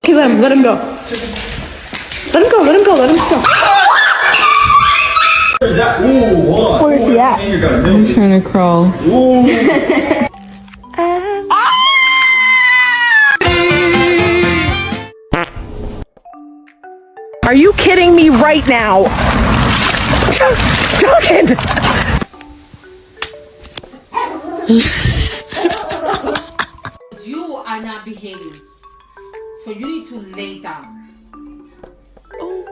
Okay, let him go. Let him go, let him go, let him stop. Where's that? Ooh, hold on. Where's he at? I'm trying to crawl. Ooh. Are you kidding me right now? Duncan! You are not behaving. So you need to lay down. Oh.